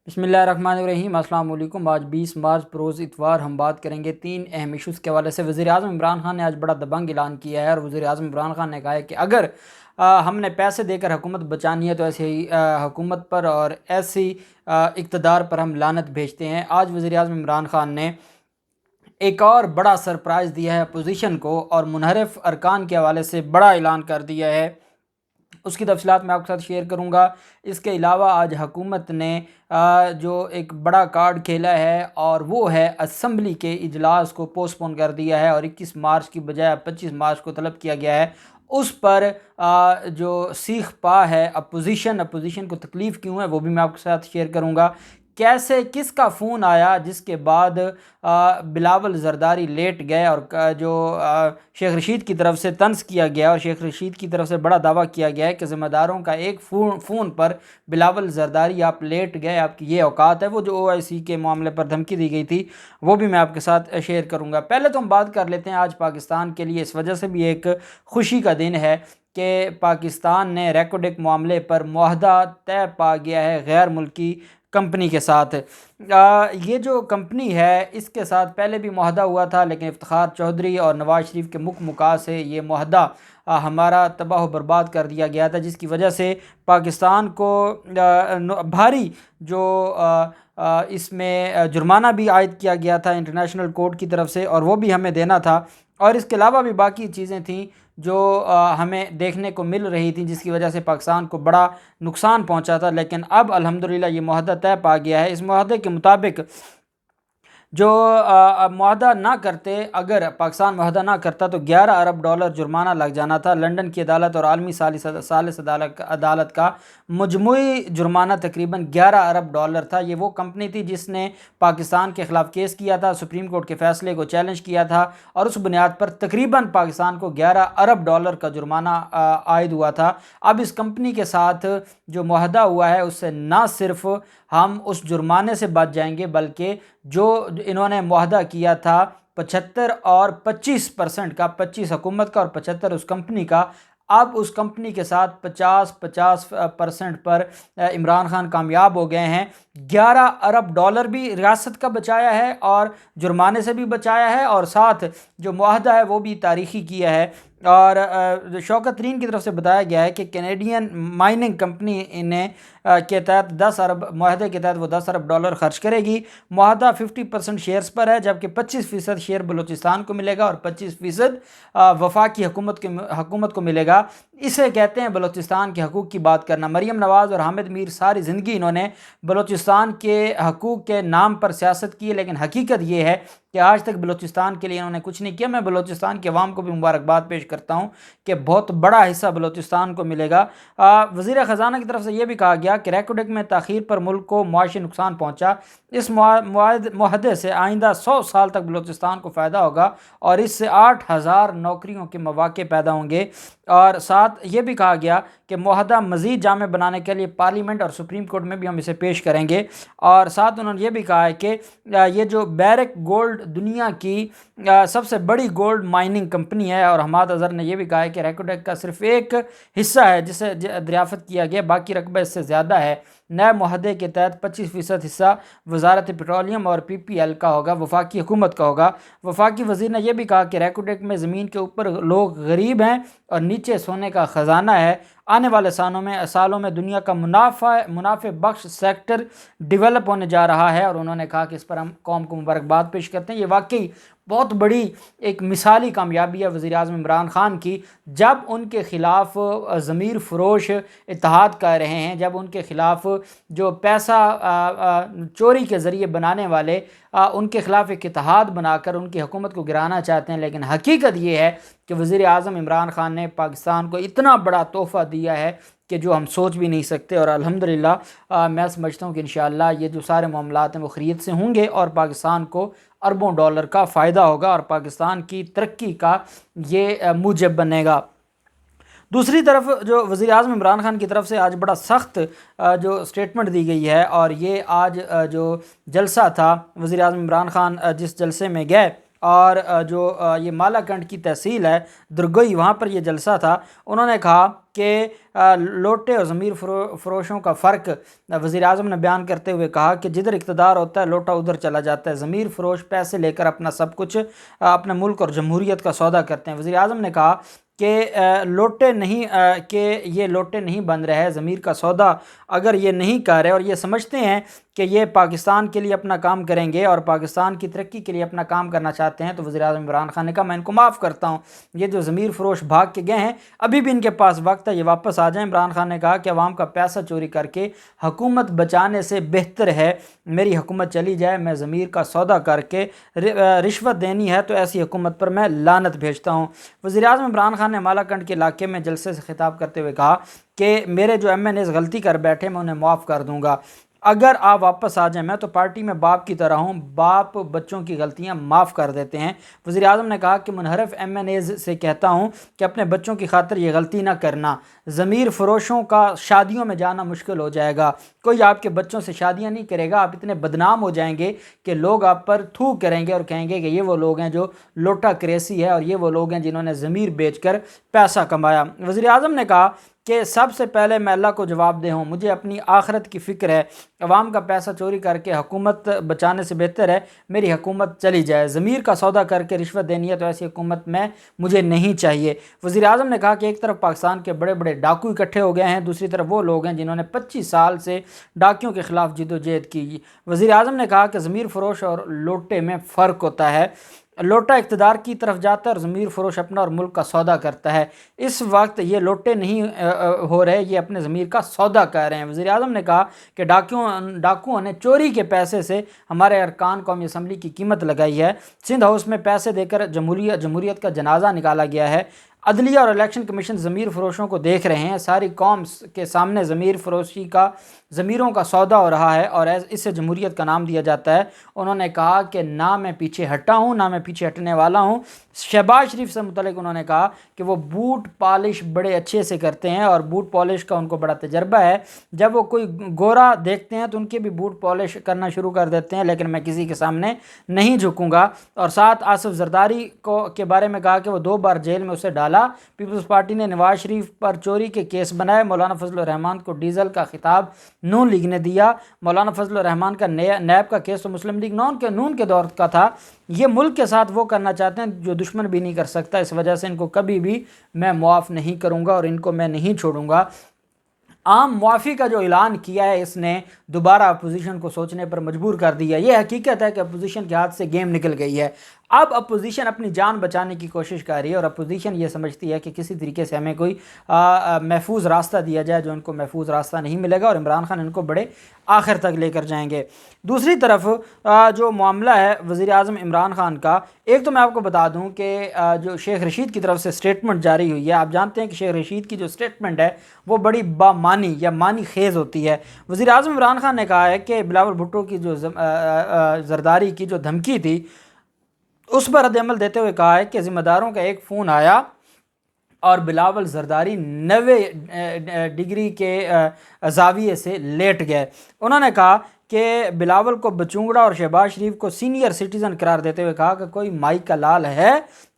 بسم اللہ الرحمن الرحیم۔ السلام علیکم۔ آج 20 مارچ بروز اتوار ہم بات کریں گے 3 اہم ایشوز کے حوالے سے۔ وزیر اعظم عمران خان نے آج بڑا دبنگ اعلان کیا ہے، اور وزیر اعظم عمران خان نے کہا ہے کہ اگر ہم نے پیسے دے کر حکومت بچانی ہے تو ایسی حکومت پر اور ایسی اقتدار پر ہم لعنت بھیجتے ہیں۔ آج وزیر اعظم عمران خان نے ایک اور بڑا سرپرائز دیا ہے اپوزیشن کو، اور منحرف ارکان کے حوالے سے بڑا اعلان کر دیا ہے۔ اس کی تفصیلات میں آپ کے ساتھ شیئر کروں گا۔ اس کے علاوہ آج حکومت نے جو ایک بڑا کارڈ کھیلا ہے، اور وہ ہے اسمبلی کے اجلاس کو پوسٹ پون کر دیا ہے، اور 21 مارچ کی بجائے 25 مارچ کو طلب کیا گیا ہے۔ اس پر جو سیخ پا ہے اپوزیشن کو تکلیف کیوں ہے وہ بھی میں آپ کے ساتھ شیئر کروں گا۔ کیسے کس کا فون آیا جس کے بعد بلاول زرداری لیٹ گئے، اور جو شیخ رشید کی طرف سے طنز کیا گیا، اور شیخ رشید کی طرف سے بڑا دعویٰ کیا گیا ہے کہ ذمہ داروں کا ایک فون پر بلاول زرداری آپ لیٹ گئے، آپ کی یہ اوقات ہے۔ وہ جو OIC کے معاملے پر دھمکی دی گئی تھی وہ بھی میں آپ کے ساتھ شیئر کروں گا۔ پہلے تو ہم بات کر لیتے ہیں آج پاکستان کے لیے اس وجہ سے بھی ایک خوشی کا دن ہے کہ پاکستان نے ریکوڈک معاملے پر معاہدہ طے پا گیا ہے غیر ملکی کمپنی کے ساتھ۔ یہ جو کمپنی ہے اس کے ساتھ پہلے بھی معاہدہ ہوا تھا، لیکن افتخار چودھری اور نواز شریف کے مکا سے یہ معاہدہ ہمارا تباہ و برباد کر دیا گیا تھا، جس کی وجہ سے پاکستان کو بھاری جو اس میں جرمانہ بھی عائد کیا گیا تھا انٹرنیشنل کورٹ کی طرف سے، اور وہ بھی ہمیں دینا تھا، اور اس کے علاوہ بھی باقی چیزیں تھیں جو ہمیں دیکھنے کو مل رہی تھیں، جس کی وجہ سے پاکستان کو بڑا نقصان پہنچا تھا۔ لیکن اب الحمدللہ یہ معاہدہ طے پا گیا ہے۔ اس معاہدے کے مطابق جو معاہدہ نہ کرتے، اگر پاکستان معاہدہ نہ کرتا تو $11 ارب جرمانہ لگ جانا تھا۔ لندن کی عدالت اور عالمی ثالث عدالت کا مجموعی جرمانہ تقریباً $11 ارب تھا۔ یہ وہ کمپنی تھی جس نے پاکستان کے خلاف کیس کیا تھا، سپریم کورٹ کے فیصلے کو چیلنج کیا تھا، اور اس بنیاد پر تقریباً پاکستان کو $11 ارب کا جرمانہ عائد ہوا تھا۔ اب اس کمپنی کے ساتھ جو معاہدہ ہوا ہے اس سے نہ صرف ہم اس جرمانے سے بچ جائیں گے، بلکہ جو انہوں نے معاہدہ کیا تھا 75 اور 25% کا، 25 حکومت کا اور 75 اس کمپنی کا، اب اس کمپنی کے ساتھ 50% پر عمران خان کامیاب ہو گئے ہیں۔ $11 ارب بھی ریاست کا بچایا ہے، اور جرمانے سے بھی بچایا ہے، اور ساتھ جو معاہدہ ہے وہ بھی تاریخی کیا ہے۔ اور شوکت ترین کی طرف سے بتایا گیا ہے کہ کینیڈین مائننگ کمپنی نے کے تحت معاہدے کے تحت وہ $10 ارب خرچ کرے گی۔ معاہدہ 50% شیئرز پر ہے، جبکہ 25% شیئر بلوچستان کو ملے گا اور 25% وفاقی حکومت کو ملے گا۔ اسے کہتے ہیں بلوچستان کے حقوق کی بات کرنا۔ مریم نواز اور حامد میر ساری زندگی انہوں نے بلوچستان کے حقوق کے نام پر سیاست کی ہے، لیکن حقیقت یہ ہے کہ آج تک بلوچستان کے لیے انہوں نے کچھ نہیں کیا۔ میں بلوچستان کے عوام کو بھی مبارکباد پیش کرتا ہوں کہ بہت بڑا حصہ بلوچستان کو ملے گا۔ وزیر خزانہ کی طرف سے یہ بھی کہا گیا کہ ریکوڈک میں تاخیر پر ملک کو معاشی نقصان پہنچا۔ اس معاہدے سے آئندہ 100 سال تک بلوچستان کو فائدہ ہوگا، اور اس سے 8000 نوکریوں کے مواقع پیدا ہوں گے۔ اور ساتھ یہ بھی کہا گیا کہ معاہدہ مزید جامع بنانے کے لیے پارلیمنٹ اور سپریم کورٹ میں بھی ہم اسے پیش کریں گے۔ اور ساتھ انہوں نے یہ بھی کہا ہے کہ یہ جو بیرک گولڈ دنیا کی سب سے بڑی گولڈ مائننگ کمپنی ہے، اور حماد اظہر نے یہ بھی کہا ہے کہ ریکوڈک کا صرف ایک حصہ ہے جسے دریافت کیا گیا، باقی رقبہ اس سے زیادہ ہے۔ نئے معاہدے کے تحت 25% حصہ وزارت پیٹرولیم اور PPL کا ہوگا، وفاقی حکومت کا ہوگا۔ وفاقی وزیر نے یہ بھی کہا کہ ریکوڈک میں زمین کے اوپر لوگ غریب ہیں اور نیچے سونے کا خزانہ ہے۔ آنے والے سالوں میں دنیا کا منافع بخش سیکٹر ڈیولپ ہونے جا رہا ہے، اور انہوں نے کہا کہ اس پر ہم قوم کو مبارکباد پیش کرتے ہیں۔ یہ واقعی بہت بڑی ایک مثالی کامیابی ہے وزیر اعظم عمران خان کی، جب ان کے خلاف ضمیر فروش اتحاد کر رہے ہیں، جب ان کے خلاف جو پیسہ چوری کے ذریعے بنانے والے ان کے خلاف ایک اتحاد بنا کر ان کی حکومت کو گرانا چاہتے ہیں۔ لیکن حقیقت یہ ہے کہ وزیر اعظم عمران خان نے پاکستان کو اتنا بڑا تحفہ دیا ہے کہ جو ہم سوچ بھی نہیں سکتے، اور الحمدللہ میں سمجھتا ہوں کہ انشاءاللہ یہ جو سارے معاملات ہیں وہ خرید سے ہوں گے، اور پاکستان کو اربوں ڈالر کا فائدہ ہوگا، اور پاکستان کی ترقی کا یہ موجب بنے گا۔ دوسری طرف جو وزیر اعظم عمران خان کی طرف سے آج بڑا سخت جو سٹیٹمنٹ دی گئی ہے، اور یہ آج جو جلسہ تھا وزیر اعظم عمران خان جس جلسے میں گئے، اور جو یہ مالا کنڈ کی تحصیل ہے درگوئی، وہاں پر یہ جلسہ تھا، انہوں نے کہا کہ لوٹے اور ضمیر فروشوں کا فرق وزیر اعظم نے بیان کرتے ہوئے کہا کہ جدھر اقتدار ہوتا ہے لوٹا ادھر چلا جاتا ہے، ضمیر فروش پیسے لے کر اپنا سب کچھ اپنے ملک اور جمہوریت کا سودا کرتے ہیں۔ وزیر اعظم نے کہا کہ لوٹے نہیں کہ یہ لوٹے نہیں بن رہے ہیں، ضمیر کا سودا اگر یہ نہیں کر رہے اور یہ سمجھتے ہیں کہ یہ پاکستان کے لیے اپنا کام کریں گے اور پاکستان کی ترقی کے لیے اپنا کام کرنا چاہتے ہیں، تو وزیر اعظم عمران خان نے کہا میں ان کو معاف کرتا ہوں، یہ جو ضمیر فروش بھاگ کے گئے ہیں ابھی بھی ان کے پاس وقت ہے، یہ واپس آ جائیں۔ عمران خان نے کہا کہ عوام کا پیسہ چوری کر کے حکومت بچانے سے بہتر ہے میری حکومت چلی جائے، میں ضمیر کا سودا کر کے رشوت دینی ہے تو ایسی حکومت پر میں لعنت بھیجتا ہوں۔ وزیر اعظم عمران خان نے مالاکنڈ کے علاقے میں جلسے سے خطاب کرتے ہوئے کہا کہ میرے جو ایم این ایز غلطی کر بیٹھے میں انہیں معاف کر دوں گا، اگر آپ واپس آ جائیں، میں تو پارٹی میں باپ کی طرح ہوں، باپ بچوں کی غلطیاں معاف کر دیتے ہیں۔ وزیر اعظم نے کہا کہ منحرف ایم این ایز سے کہتا ہوں کہ اپنے بچوں کی خاطر یہ غلطی نہ کرنا، ضمیر فروشوں کا شادیوں میں جانا مشکل ہو جائے گا، کوئی آپ کے بچوں سے شادیاں نہیں کرے گا، آپ اتنے بدنام ہو جائیں گے کہ لوگ آپ پر تھو کریں گے اور کہیں گے کہ یہ وہ لوگ ہیں جو لوٹا کریسی ہے اور یہ وہ لوگ ہیں جنہوں نے ضمیر بیچ کر پیسہ کمایا۔ وزیر اعظم نے کہا کہ سب سے پہلے میں اللہ کو جواب دہ ہوں، مجھے اپنی آخرت کی فکر ہے، عوام کا پیسہ چوری کر کے حکومت بچانے سے بہتر ہے میری حکومت چلی جائے، ضمیر کا سودا کر کے رشوت دینی ہے تو ایسی حکومت میں مجھے نہیں چاہیے۔ وزیر اعظم نے کہا کہ ایک طرف پاکستان کے بڑے بڑے ڈاکو اکٹھے ہو گئے ہیں، دوسری طرف وہ لوگ ہیں جنہوں نے 25 سال سے ڈاکیوں کے خلاف جد و جہد کی۔ وزیر اعظم نے کہا کہ ضمیر فروش اور لوٹے میں فرق ہوتا ہے، لوٹا اقتدار کی طرف جاتا ہے اور ضمیر فروش اپنا اور ملک کا سودا کرتا ہے، اس وقت یہ لوٹے نہیں ہو رہے، یہ اپنے ضمیر کا سودا کر رہے ہیں۔ وزیر اعظم نے کہا کہ ڈاکوؤں نے چوری کے پیسے سے ہمارے ارکان قومی اسمبلی کی قیمت لگائی ہے، سندھ ہاؤس میں پیسے دے کر جمہوریت کا جنازہ نکالا گیا ہے، عدلیہ اور الیکشن کمیشن ضمیر فروشوں کو دیکھ رہے ہیں، ساری قوم کے سامنے ضمیر فروشی کا ضمیروں کا سودا ہو رہا ہے اور اسے جمہوریت کا نام دیا جاتا ہے۔ انہوں نے کہا کہ نہ میں پیچھے ہٹا ہوں نہ میں پیچھے ہٹنے والا ہوں۔ شہباز شریف سے متعلق انہوں نے کہا کہ وہ بوٹ پالش بڑے اچھے سے کرتے ہیں اور بوٹ پالش کا ان کو بڑا تجربہ ہے، جب وہ کوئی گورا دیکھتے ہیں تو ان کے بھی بوٹ پالش کرنا شروع کر دیتے ہیں، لیکن میں کسی کے سامنے نہیں جھکوں گا۔ اور ساتھ آصف زرداری کے بارے میں کہا کہ وہ 2 بار جیل میں اسے ڈالا، پیپلز پارٹی نے نواز شریف پر چوری کے کیس بنائے، مولانا فضل الرحمان کو ڈیزل کا خطاب نون لیگ نے دیا، مولانا فضل الرحمان کا نیب کا کیس تو مسلم لیگ نون کے دور کا تھا، یہ ملک کے ساتھ وہ کرنا چاہتے ہیں جو دشمن بھی نہیں کر سکتا، اس وجہ سے ان کو کبھی بھی میں معاف نہیں کروں گا اور ان کو میں نہیں چھوڑوں گا۔ عام معافی کا جو اعلان کیا ہے اس نے دوبارہ اپوزیشن کو سوچنے پر مجبور کر دیا، یہ حقیقت ہے کہ اپوزیشن کے ہاتھ سے گیم نکل گئی ہے، اب اپوزیشن اپنی جان بچانے کی کوشش کر رہی ہے اور اپوزیشن یہ سمجھتی ہے کہ کسی طریقے سے ہمیں کوئی محفوظ راستہ دیا جائے، جو ان کو محفوظ راستہ نہیں ملے گا اور عمران خان ان کو بڑے آخر تک لے کر جائیں گے۔ دوسری طرف جو معاملہ ہے وزیر اعظم عمران خان کا، ایک تو میں آپ کو بتا دوں کہ جو شیخ رشید کی طرف سے سٹیٹمنٹ جاری ہوئی ہے، آپ جانتے ہیں کہ شیخ رشید کی جو سٹیٹمنٹ ہے وہ بڑی بامانی یا معنی خیز ہوتی ہے۔ وزیر اعظم عمران خان نے کہا ہے کہ بلاول بھٹو کی جو زرداری کی جو دھمکی تھی اس پر رد عمل دیتے ہوئے کہا ہے کہ ذمہ داروں کا ایک فون آیا اور بلاول زرداری 90 ڈگری کے زاویے سے لیٹ گئے۔ انہوں نے کہا کہ بلاول کو بچونگڑا اور شہباز شریف کو سینئر سٹیزن قرار دیتے ہوئے کہا کہ کوئی مائی کا لال ہے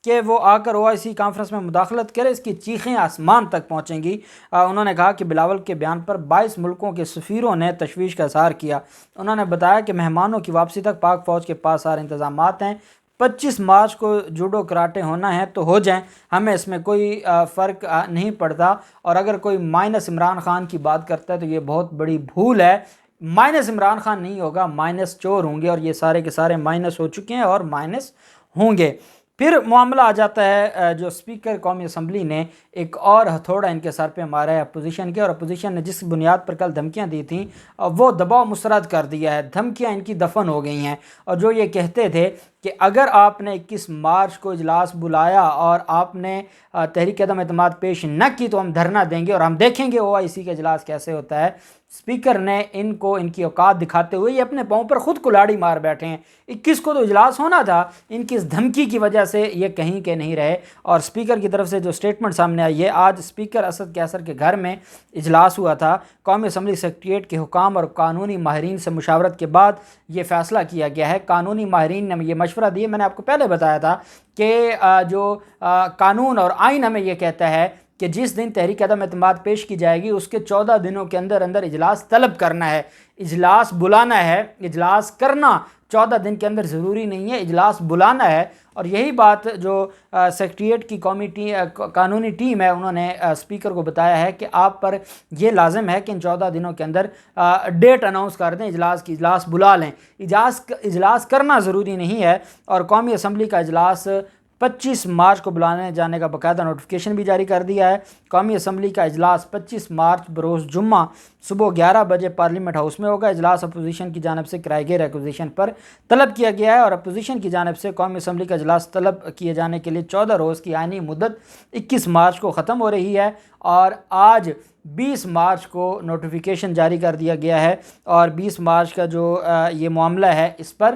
کہ وہ آ کر OIC کانفرنس میں مداخلت کرے، اس کی چیخیں آسمان تک پہنچیں گی۔ انہوں نے کہا کہ بلاول کے بیان پر 22 ملکوں کے سفیروں نے تشویش کا اظہار کیا۔ انہوں نے بتایا کہ مہمانوں کی واپسی تک پاک فوج کے پاس سارے انتظامات ہیں، 25 مارچ کو جوڈو کراٹے ہونا ہے تو ہو جائیں، ہمیں اس میں کوئی فرق نہیں پڑتا، اور اگر کوئی مائنس عمران خان کی بات کرتا ہے تو یہ بہت بڑی بھول ہے، مائنس عمران خان نہیں ہوگا، مائنس چور ہوں گے، اور یہ سارے کے سارے مائنس ہو چکے ہیں اور مائنس ہوں گے۔ پھر معاملہ آ جاتا ہے جو اسپیکر قومی اسمبلی نے ایک اور ہتھوڑا ان کے سر پہ مارا ہے اپوزیشن کے، اور اپوزیشن نے جس بنیاد پر کل دھمکیاں دی تھیں وہ دباؤ مسترد کر دیا ہے، دھمکیاں ان کی دفن ہو گئی ہیں، اور جو یہ کہتے تھے کہ اگر آپ نے 21 مارچ کو اجلاس بلایا اور آپ نے تحریک عدم اعتماد پیش نہ کی تو ہم دھرنا دیں گے اور ہم دیکھیں گے OIC کا اجلاس کیسے ہوتا ہے۔ اسپیکر نے ان کو ان کی اوقات دکھاتے ہوئے یہ اپنے پاؤں پر خود کلاڑی مار بیٹھے ہیں، 21 کو تو اجلاس ہونا تھا، ان کی اس دھمکی کی وجہ سے یہ کہیں کے نہیں رہے، اور اسپیکر کی طرف سے جو سٹیٹمنٹ سامنے آئی ہے، آج اسپیکر اسد کیسر کے گھر میں اجلاس ہوا تھا، قومی اسمبلی سیکریٹریٹ کے حکام اور قانونی ماہرین سے مشاورت کے بعد یہ فیصلہ کیا گیا ہے۔ قانونی ماہرین نے یہ مشورہ دیا، میں نے آپ کو پہلے بتایا تھا کہ جو قانون اور آئین ہمیں یہ کہتا ہے کہ جس دن تحریک عدم اعتماد پیش کی جائے گی اس کے 14 دنوں کے اندر اندر اجلاس طلب کرنا ہے، اجلاس بلانا ہے، اجلاس کرنا 14 دن کے اندر ضروری نہیں ہے، اجلاس بلانا ہے۔ اور یہی بات جو سیکریٹریٹ کی قانونی ٹیم ہے انہوں نے اسپیکر کو بتایا ہے کہ آپ پر یہ لازم ہے کہ ان 14 دنوں کے اندر ڈیٹ اناؤنس کر دیں اجلاس کی، اجلاس بلا لیں، اجلاس کرنا ضروری نہیں ہے۔ اور قومی اسمبلی کا اجلاس 25 مارچ کو بلانے جانے کا باقاعدہ نوٹیفیکیشن بھی جاری کر دیا ہے۔ قومی اسمبلی کا اجلاس 25 مارچ بروز جمعہ صبح 11 بجے پارلیمنٹ ہاؤس میں ہوگا۔ اجلاس اپوزیشن کی جانب سے کرائے گئے ریکوزیشن پر طلب کیا گیا ہے، اور اپوزیشن کی جانب سے قومی اسمبلی کا اجلاس طلب کیے جانے کے لیے 14 روز کی آئینی مدت 21 مارچ کو ختم ہو رہی ہے، اور آج 20 مارچ کو نوٹیفیکیشن جاری کر دیا گیا ہے۔ اور 20 مارچ کا جو یہ معاملہ ہے اس پر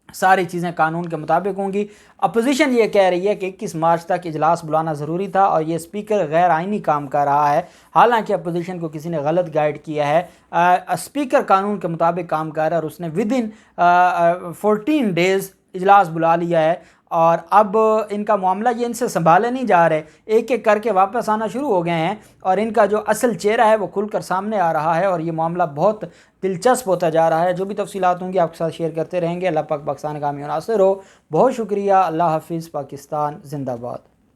ساری چیزیں قانون کے مطابق ہوں گی۔ اپوزیشن یہ کہہ رہی ہے کہ 21 مارچ تک اجلاس بلانا ضروری تھا اور یہ اسپیکر غیر آئینی کام کر رہا ہے، حالانکہ اپوزیشن کو کسی نے غلط گائیڈ کیا ہے۔ اسپیکر قانون کے مطابق کام کر رہا ہے اور اس نے ودن 14 ڈیز اجلاس بلا لیا ہے، اور اب ان کا معاملہ یہ ان سے سنبھالے نہیں جا رہے، ایک ایک کر کے واپس آنا شروع ہو گئے ہیں، اور ان کا جو اصل چہرہ ہے وہ کھل کر سامنے آ رہا ہے، اور یہ معاملہ بہت دلچسپ ہوتا جا رہا ہے۔ جو بھی تفصیلات ہوں گی آپ کے ساتھ شیئر کرتے رہیں گے۔ اللہ پاک پاکستان کا حامی و ناصر ہو۔ بہت شکریہ۔ اللہ حافظ۔ پاکستان زندہ باد۔